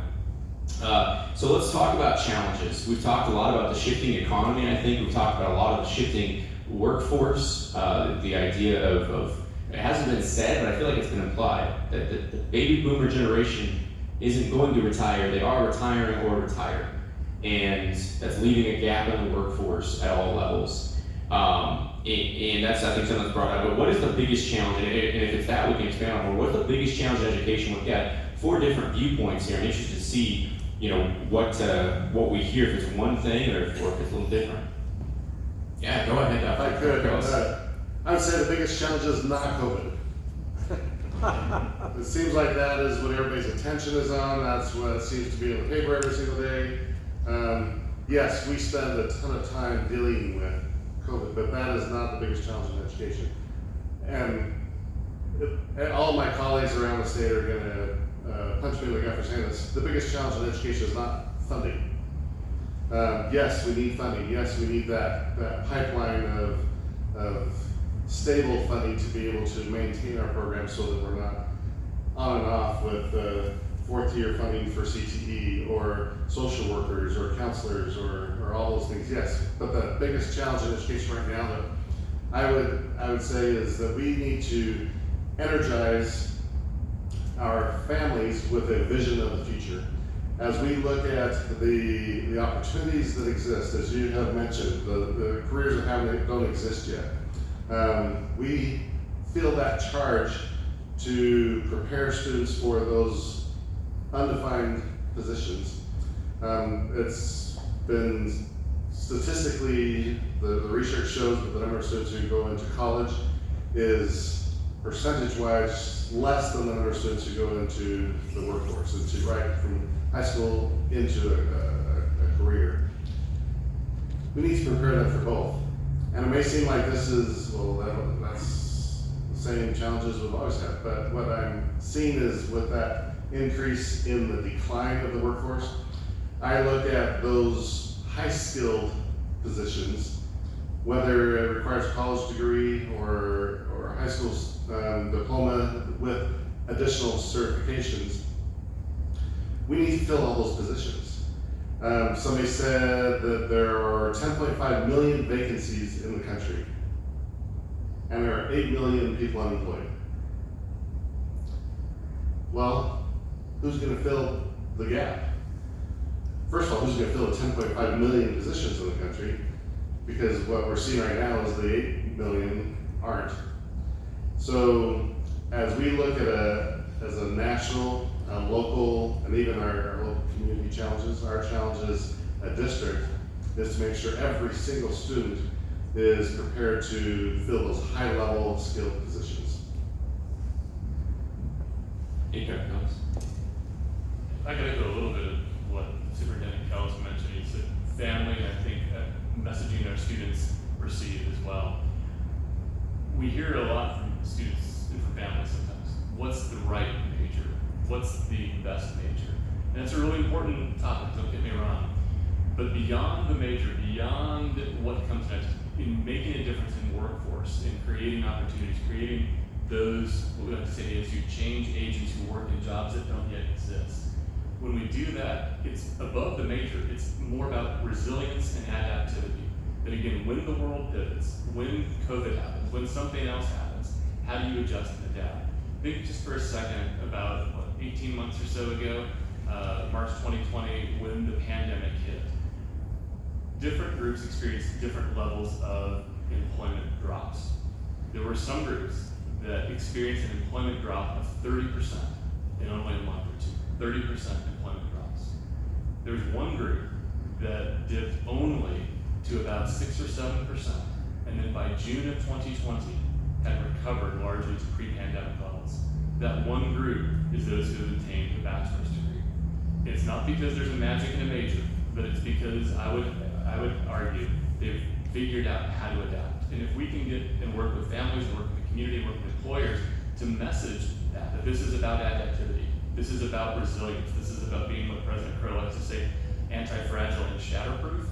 So let's talk about challenges. We've talked a lot about the shifting economy, I think. We've talked about a lot of the shifting workforce, the idea of it hasn't been said, but I feel like it's been implied, that the baby boomer generation isn't going to retire. They are retiring or retired. And that's leaving a gap in the workforce at all levels. And that's, I think, something that's brought up. But what is the biggest challenge? And if it's that, we can expand on more. What's the biggest challenge in education? We've got 4 different viewpoints here. I'm interested to see, what we hear, if it's one thing or if it's a little different. Yeah, go ahead. If I could, I would say the biggest challenge is not COVID. It seems like that is what everybody's attention is on. That's what seems to be in the paper every single day. Yes, we spend a ton of time dealing with COVID, but that is not the biggest challenge in education. And all of my colleagues around the state are going to punch me in the gut for saying this. The biggest challenge in education is not funding. Yes, we need funding. Yes, we need that pipeline of stable funding to be able to maintain our program so that we're not on and off with 4th year funding for CTE or social workers or counselors or all those things. Yes, but the biggest challenge in education right now that I would say is that we need to energize our families with a vision of the future as we look at the opportunities that exist, as you have mentioned, the careers that don't exist yet, we feel that charge to prepare students for those undefined positions. It's been statistically, the research shows that the number of students who go into college is percentage-wise less than the number of students who go into the workforce, right from high school into a career. We need to prepare them for both. And it may seem like this is, well, that's the same challenges we've always had, but what I'm seeing is with that increase in the decline of the workforce, I look at those high-skilled positions, whether it requires a college degree or a high school diploma with additional certifications. We need to fill all those positions. Somebody said that there are 10.5 million vacancies in the country, and there are 8 million people unemployed. Well, who's going to fill the gap? First of all, who's going to fill the 10.5 million positions in the country? Because what we're seeing right now is the 8 million aren't. So as we look at as a national, local, and even our local community challenges, our challenges at district is to make sure every single student is prepared to fill those high-level skilled positions. I gotta go a little bit of what Superintendent Kells mentioned. He said family, and I think messaging our students receive as well. We hear a lot from students and from families sometimes. What's the right major? What's the best major? And it's a really important topic, don't get me wrong. But beyond the major, beyond what comes next, in making a difference in workforce, in creating opportunities, creating those, what we like to say is you change agents who work in jobs that don't yet exist. When we do that, it's above the major. It's more about resilience and adaptivity. That again, when the world pivots, when COVID happens, when something else happens, how do you adjust and adapt? Think just for a second about 18 months or so ago, March 2020, when the pandemic hit. Different groups experienced different levels of employment drops. There were some groups that experienced an employment drop of 30% in only a month or two. 30% employment drops. There's one group that dipped only to about 6 or 7%, and then by June of 2020 had recovered largely to pre-pandemic levels. That one group is those who have attained a bachelor's degree. It's not because there's a magic in a major, but it's because I would argue they've figured out how to adapt. And if we can get and work with families, and work with the community, and work with employers to message that this is about adaptivity, this is about resilience, this is about being what President Crow likes to say, anti-fragile and shatterproof,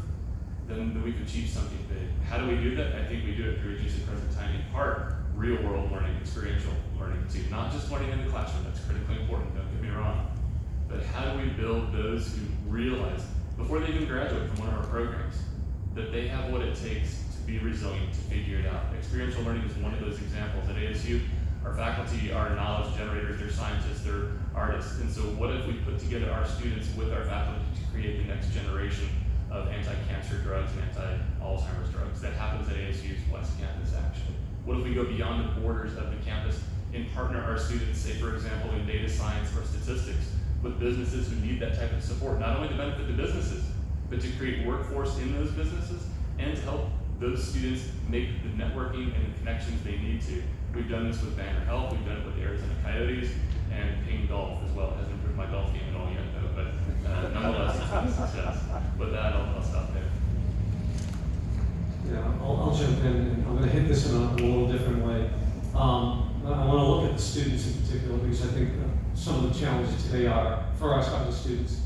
then we can achieve something big. How do we do that? I think we do it through reducing present time, in part real-world learning, experiential learning too. Not just learning in the classroom, that's critically important, don't get me wrong. But how do we build those who realize, before they even graduate from one of our programs, that they have what it takes to be resilient, to figure it out. Experiential learning is one of those examples. At ASU, our faculty are knowledge generators, they're scientists, they're artists. And so what if we put together our students with our faculty to create the next generation of anti-cancer drugs and anti-Alzheimer's drugs? That happens at ASU's West Campus, actually. What if we go beyond the borders of the campus and partner our students, say for example, in data science or statistics, with businesses who need that type of support, not only to benefit the businesses, but to create workforce in those businesses and to help those students make the networking and the connections they need to. We've done this with Banner Health, we've done it with Arizona Coyotes, and Ping Golf as well. It hasn't improved my golf game at all yet, though, but nonetheless, it's been a success. With that, I'll stop there. Yeah, I'll jump in, and I'm going to hit this in a little different way. I want to look at the students in particular, because I think some of the challenges today are, for us, are the students.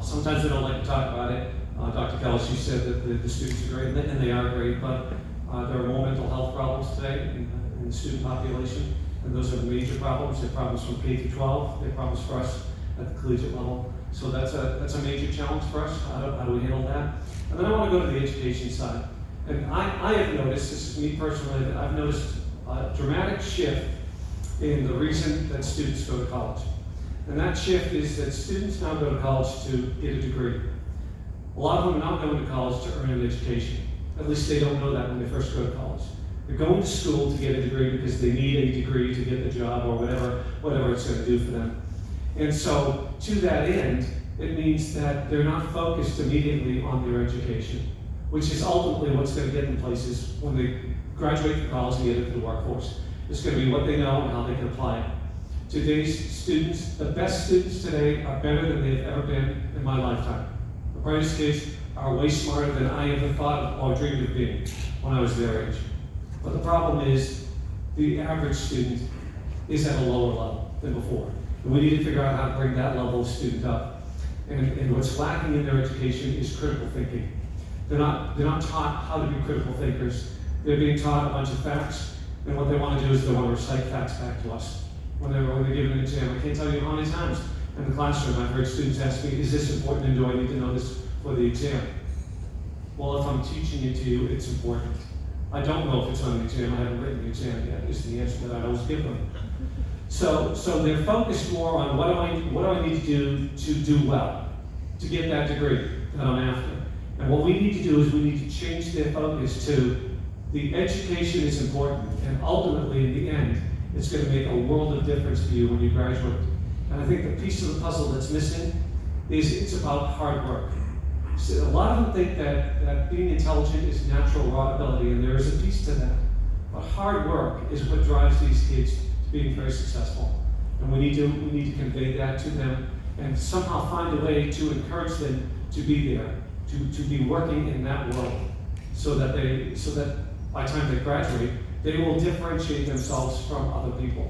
Sometimes they don't like to talk about it. Dr. Kellis, you said that the students are great, and they are great, but there are more mental health problems today in the student population, and those are the major problems. They're problems from K through 12. They're problems for us at the collegiate level. So that's a major challenge for us. How do we handle that? And then I want to go to the education side. And I have noticed, this is me personally, that I've noticed a dramatic shift in the reason that students go to college. And that shift is that students now go to college to get a degree. A lot of them are not going to college to earn an education. At least they don't know that when they first go to college. They're going to school to get a degree because they need a degree to get the job or whatever it's going to do for them. And so, to that end, it means that they're not focused immediately on their education, which is ultimately what's going to get them places when they graduate from college and get into the workforce. It's going to be what they know and how they can apply it. Today's students, the best students today, are better than they've ever been in my lifetime. The brightest kids are way smarter than I ever thought of or dreamed of being when I was their age. But the problem is, the average student is at a lower level than before. And we need to figure out how to bring that level of student up. And what's lacking in their education is critical thinking. They're not taught how to be critical thinkers. They're being taught a bunch of facts, and what they want to do is they want to recite facts back to us. When they're given an exam, I can't tell you how many times in the classroom I've heard students ask me, is this important and do I need to know this for the exam? Well, if I'm teaching it to you, it's important. I don't know if it's on the exam, I haven't written the exam yet, is the answer that I always give them. So they're focused more on what do I need to do well, to get that degree that I'm after. And what we need to do is we need to change their focus to the education is important, and ultimately in the end, it's going to make a world of difference for you when you graduate. And I think the piece of the puzzle that's missing is it's about hard work. So a lot of them think that being intelligent is natural raw ability, and there is a piece to that. But hard work is what drives these kids to being very successful. And we need to convey that to them and somehow find a way to encourage them to be there, to be working in that world, so that by the time they graduate, they will differentiate themselves from other people.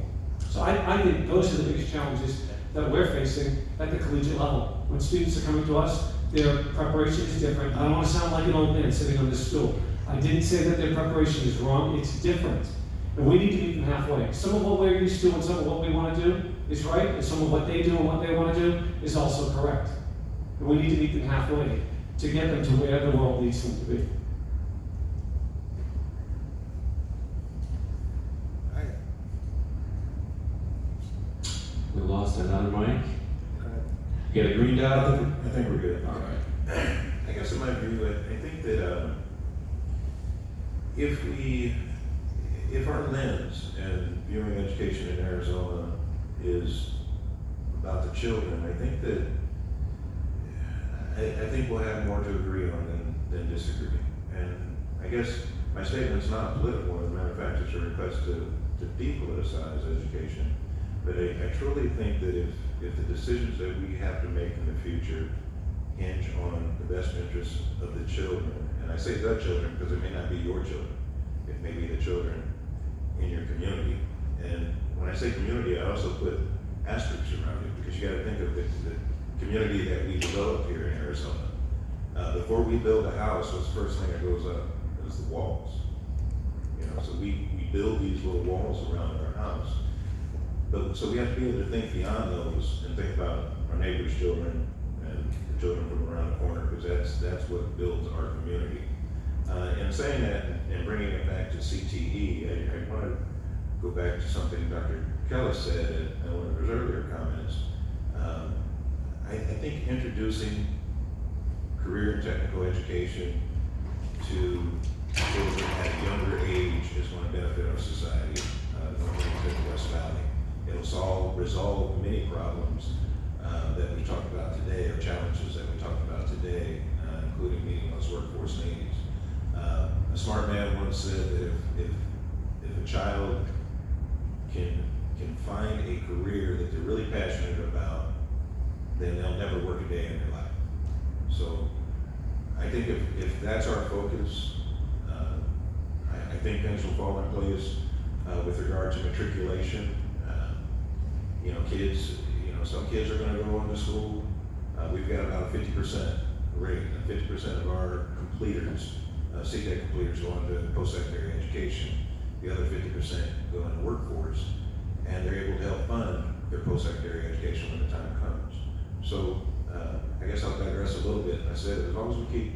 So I think those are the biggest challenges that we're facing at the collegiate level. When students are coming to us, their preparation is different. I don't want to sound like an old man sitting on this stool. I didn't say that their preparation is wrong, it's different. And we need to meet them halfway. Some of what we're used to and some of what we want to do is right, and some of what they do and what they want to do is also correct. And we need to meet them halfway to get them to where the world needs them to be. We lost another mic. You got a green dot? I think we're good. All right. I guess in my view, I think that if our lens and viewing education in Arizona is about the children, I think that I think we'll have more to agree on than disagree. And I guess my statement's not political. As a matter of fact, it's a request to depoliticize education. But I truly think that if the decisions that we have to make in the future hinge on the best interests of the children, and I say the children because it may not be your children, it may be the children in your community. And when I say community, I also put asterisks around it because you got to think of the community that we develop here in Arizona. Before we build a house, what's the first thing that goes up? Is the walls. So we build these little walls around our house. So we have to be able to think beyond those and think about our neighbors' children and the children from around the corner, because that's what builds our community. In saying that and bringing it back to CTE, I want to go back to something Dr. Kellis said in one of his earlier comments. I think introducing career and technical education to children at a younger age is going to benefit our society, going to benefit the West Valley. It'll resolve many problems that we talked about today, or challenges that we talked about today, including meeting those workforce needs. A smart man once said that if a child can find a career that they're really passionate about, then they'll never work a day in their life. So I think if that's our focus, I think things will fall in place with regard to matriculation. Kids, some kids are going to go on to school. We've got about a 50% rate. 50% of our completers, CTEC completers, go on to post-secondary education. The other 50% go into workforce, and they're able to help fund their post-secondary education when the time comes. So I guess I'll digress a little bit. I said, as long as we keep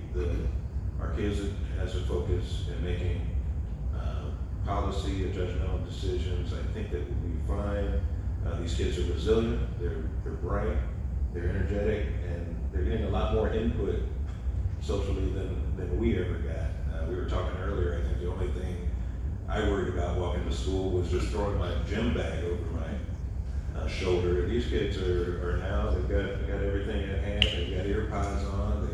our kids as a focus in making policy and judgmental decisions, I think that we'll be fine. These kids are resilient, they're bright, they're energetic, and they're getting a lot more input socially than we ever got. We were talking earlier, I think the only thing I worried about walking to school was just throwing my gym bag over my shoulder. These kids are now, they've got everything at hand, they've got ear pods on,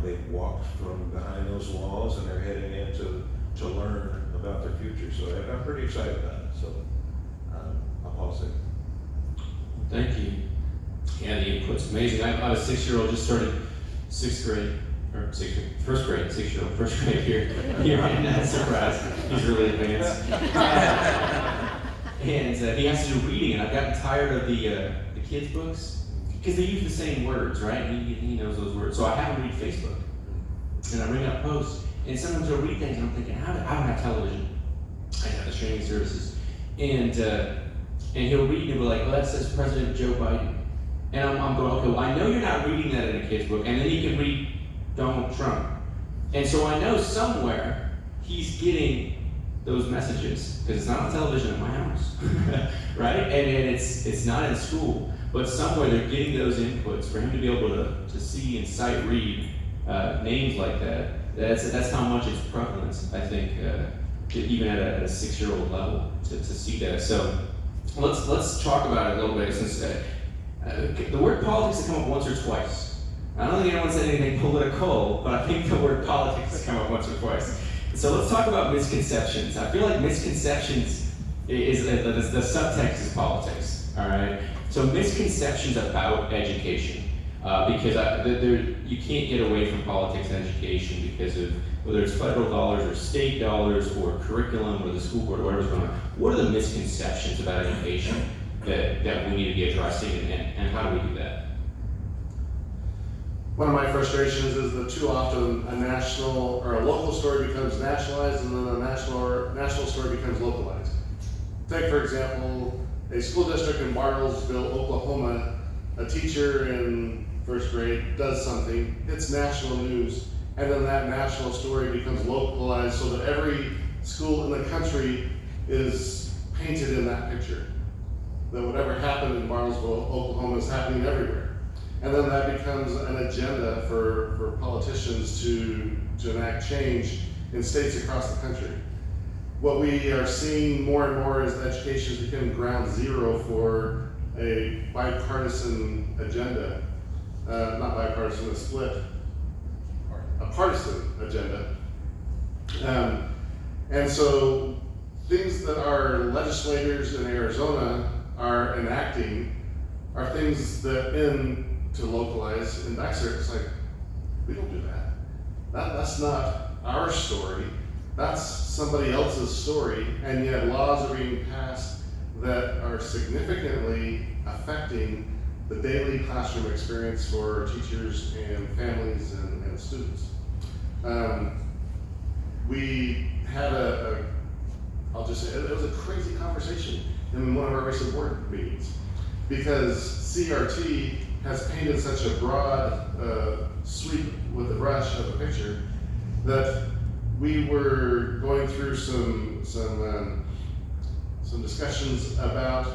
they've walked from behind those walls and they're heading in to learn about their future. So I'm pretty excited about it. So I'll pause there. Thank you. Yeah, the input's amazing. I have a 6-year-old just started first grade, 6-year-old, first grade here. Right now, surprise. He's really advanced. And he has to do reading, and I've gotten tired of the kids' books because they use the same words, right? He knows those words. So I have him read Facebook, and I bring up posts, and sometimes he'll read things, and I'm thinking, I don't have television. I have the streaming services, and he'll read, and he'll be like, well, that says President Joe Biden. And I'm going, okay, well, I know you're not reading that in a kid's book, and then you can read Donald Trump. And so I know somewhere he's getting those messages, because it's not on television in my house, right? And it's not in school, but somewhere they're getting those inputs for him to be able to see and sight read names like that. That's how much it's prevalent, I think, even at a 6-year-old level to see that. So let's talk about it a little bit, since the word politics has come up once or twice. I don't think anyone said anything political, but I think the word politics has come up once or twice. So let's talk about misconceptions. I feel like misconceptions is the subtext is politics, all right? So misconceptions about education, because you can't get away from politics and education because of whether it's federal dollars or state dollars or curriculum or the school board or whatever's going on. What are the misconceptions about education that we need to be addressing, and how do we do that? One of my frustrations is that too often a national or a local story becomes nationalized, and then a national story becomes localized. Take, for example, a school district in Bartlesville, Oklahoma. A teacher in first grade does something, it's national news, and then that national story becomes localized so that every school in the country is painted in that picture. That whatever happened in Bartlesville, Oklahoma is happening everywhere. And then that becomes an agenda for politicians to enact change in states across the country. What we are seeing more and more is that education is becoming ground zero for a bipartisan agenda. Not bipartisan, a partisan agenda. And so things that our legislators in Arizona are enacting are things that to localize in Dysart, it's like, we don't do that. That's not our story. That's somebody else's story, and yet laws are being passed that are significantly affecting the daily classroom experience for teachers and families and students. We had I'll just say, it was a crazy conversation in one of our recent board meetings, because CRT has painted such a broad sweep with the brush of a picture that we were going through some discussions about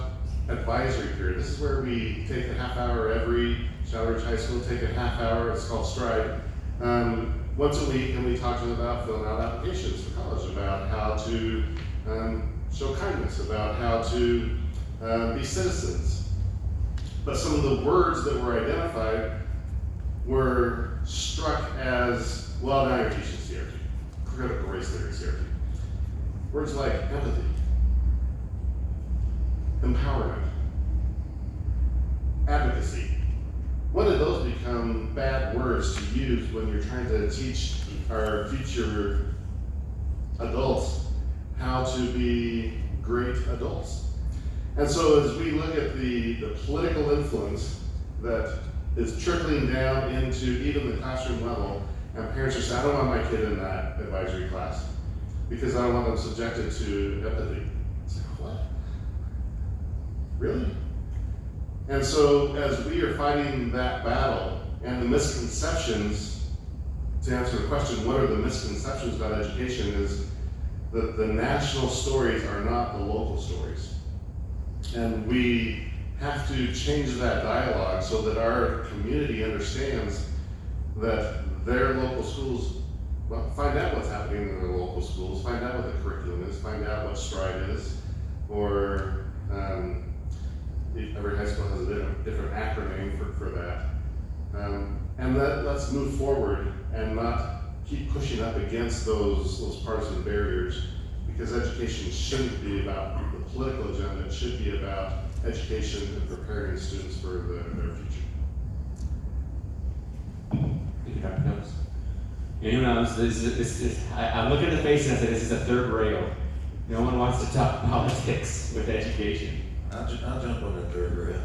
advisory period. This is where we take a half hour every Shadow Ridge High School, take a half hour, it's called Stride, once a week, and we talk to them about filling out applications for college, about how to show kindness, about how to be citizens. But some of the words that were identified were struck as, well, now you're teaching CRT, critical race theory CRT. Words like empathy, empowerment, advocacy. When did those become bad words to use when you're trying to teach our future adults how to be great adults? And so as we look at the political influence that is trickling down into even the classroom level, and parents are saying, I don't want my kid in that advisory class because I don't want them subjected to empathy. It's like, what? Really? And so as we are fighting that battle and the misconceptions, to answer the question, what are the misconceptions about education, is that the national stories are not the local stories. And we have to change that dialogue so that our community understands that their local schools, well, find out what's happening in their local schools, find out what the curriculum is, find out what STRIDE is, or every high school has a different acronym for that. And let's move forward and not keep pushing up against those partisan barriers, because education shouldn't be about the political agenda, it should be about education and preparing students for their future. Thank you, Dr. Phillips. Anyone else? I look at the face and I say, this is a third rail. No one wants to talk politics with education. I'll jump on the third rail.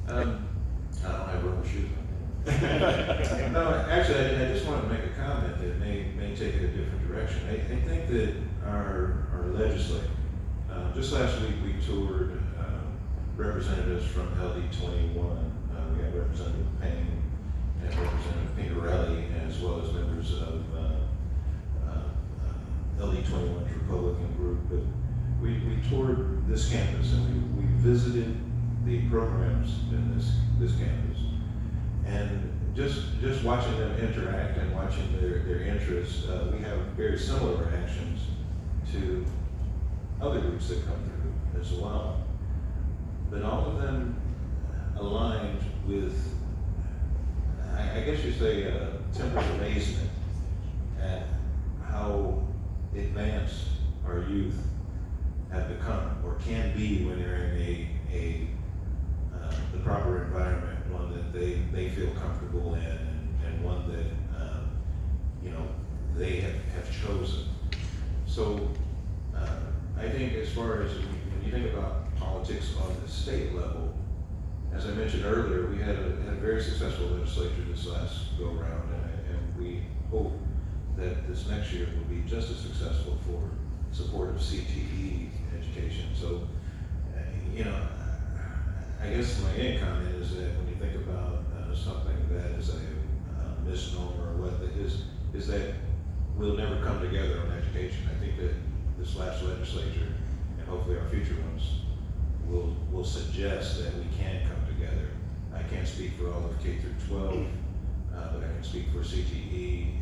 I don't have rubber shoes on. No, actually, I just want to make a comment that may take it a different direction. I think that our legislature, just last week we toured representatives from LD 21. We had Representative Payne and Representative Pingarelli, as well as members of LD 21's Republican group. But we toured this campus and we visited the programs in this campus, and just watching them interact and watching their interests, we have very similar reactions to other groups that come through as well. But all of them aligned with, I guess you say, tempered amazement at how advanced our youth have become or can be when they're in the proper environment, one that they feel comfortable in, and one that they have chosen. So I think as far as when you think about politics on the state level, as I mentioned earlier, we had a very successful legislature this last go around, and we hope that this next year will be just as successful for support of CTE education. So I guess my end comment is that when you think about something that is a misnomer, or what that is that we'll never come together on education. I think that this last legislature, and hopefully our future ones, will suggest that we can come together. I can't speak for all of K through 12, but I can speak for CTE.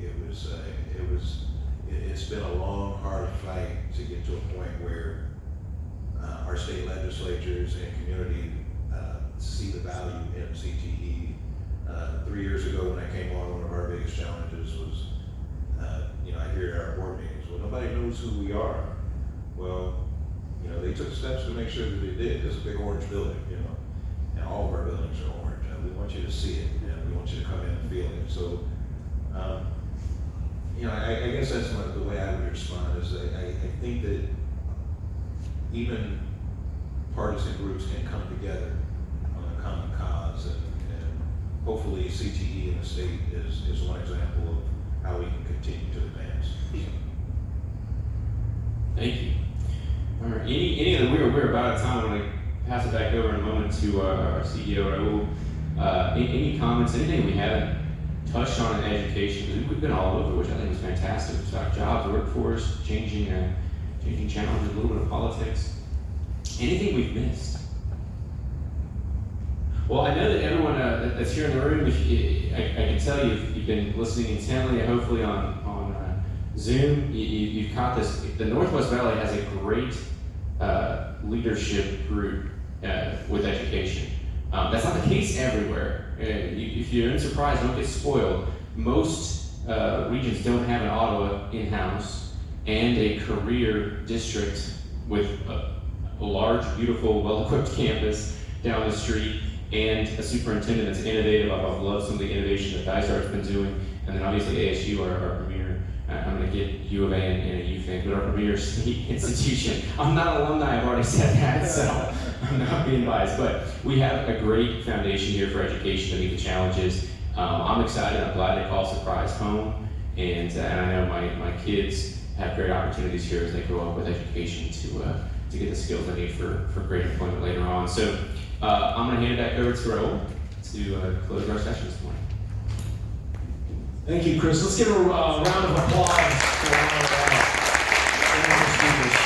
It's been a long, hard fight to get to a point where our state legislatures and community see the value in CTE. 3 years ago when I came on, one of our biggest challenges was, I hear at our board meetings, well, nobody knows who we are. Well, they took steps to make sure that they did. It's a big orange building, and all of our buildings are orange. And we want you to see it, and we want you to come in and feel it. So, I guess that's the way I would respond, is I think that even partisan groups can come together on a common cause, and hopefully CTE in the state is one example of how we can continue to advance. Thank you. All right, we're about out of time. I'm going to pass it back over in a moment to our CEO, Raul. Any comments, anything we haven't touched on in education? We've been all over, which I think is fantastic. It's about jobs, workforce, changing challenges, a little bit of politics. Anything we've missed? Well, I know that everyone that's here in the room, I can tell you, if you've been listening intently, and hopefully on Zoom, you've caught this. The Northwest Valley has a great leadership group with education. That's not the case everywhere. If you're surprised, don't get spoiled. Most regions don't have an Ottawa in-house and a career district with a large, beautiful, well-equipped campus down the street, and a superintendent that's innovative. I've loved some of the innovation that Dysart's been doing, and then obviously ASU, our premier. I'm going to get U of A and a U thing, but our premier state institution. I'm not an alumni, I've already said that, so I'm not being biased, but we have a great foundation here for education to meet the challenges. I'm excited. I'm glad they call Surprise home, and I know my kids have great opportunities here as they grow up with education to get the skills they need for great employment later on. So I'm going to hand it back over to Raul to close our session this morning. Thank you, Chris. Let's give a round of applause for our speakers.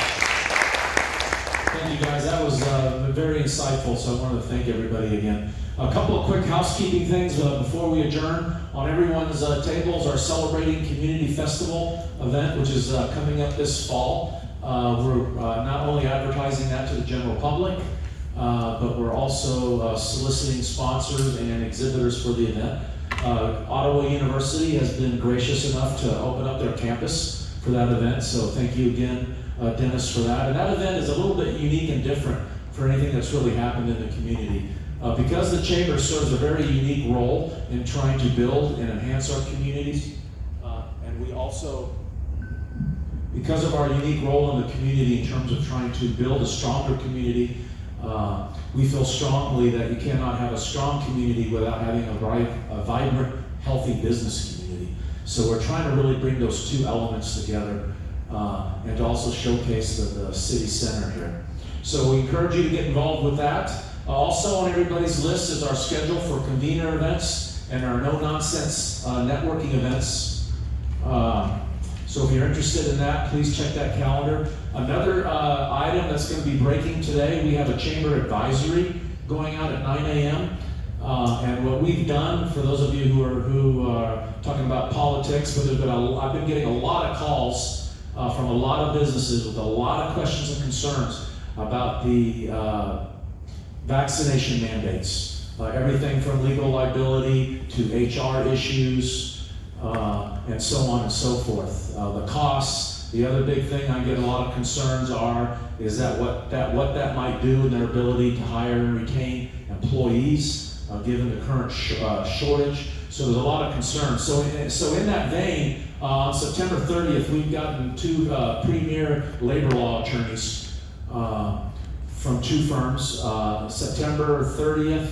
you guys. That was very insightful, so I wanted to thank everybody again. A couple of quick housekeeping things before we adjourn. On everyone's tables, our Celebrating Community Festival event, which is coming up this fall. We're not only advertising that to the general public, but we're also soliciting sponsors and exhibitors for the event. Ottawa University has been gracious enough to open up their campus for that event, so thank you again, Dennis, for that. And that event is a little bit unique and different for anything that's really happened in the community. Because the Chamber serves a very unique role in trying to build and enhance our communities, and we also, because of our unique role in the community in terms of trying to build a stronger community, we feel strongly that you cannot have a strong community without having a vibrant, healthy business community. So we're trying to really bring those two elements together and to also showcase the city center here. So we encourage you to get involved with that. Also on everybody's list is our schedule for Convener Events and our no-nonsense networking events. So if you're interested in that, please check that calendar. Another item that's going to be breaking today, we have a Chamber advisory going out at 9 a.m. And what we've done, for those of you who are talking about politics, but I've been getting a lot of calls from a lot of businesses with a lot of questions and concerns about the vaccination mandates. Everything from legal liability to HR issues, and so on and so forth. The costs. The other big thing I get a lot of concerns is that what that might do in their ability to hire and retain employees, given the current shortage. So there's a lot of concerns. So in that vein, on September 30th, we've gotten two premier labor law attorneys from two firms. September 30th.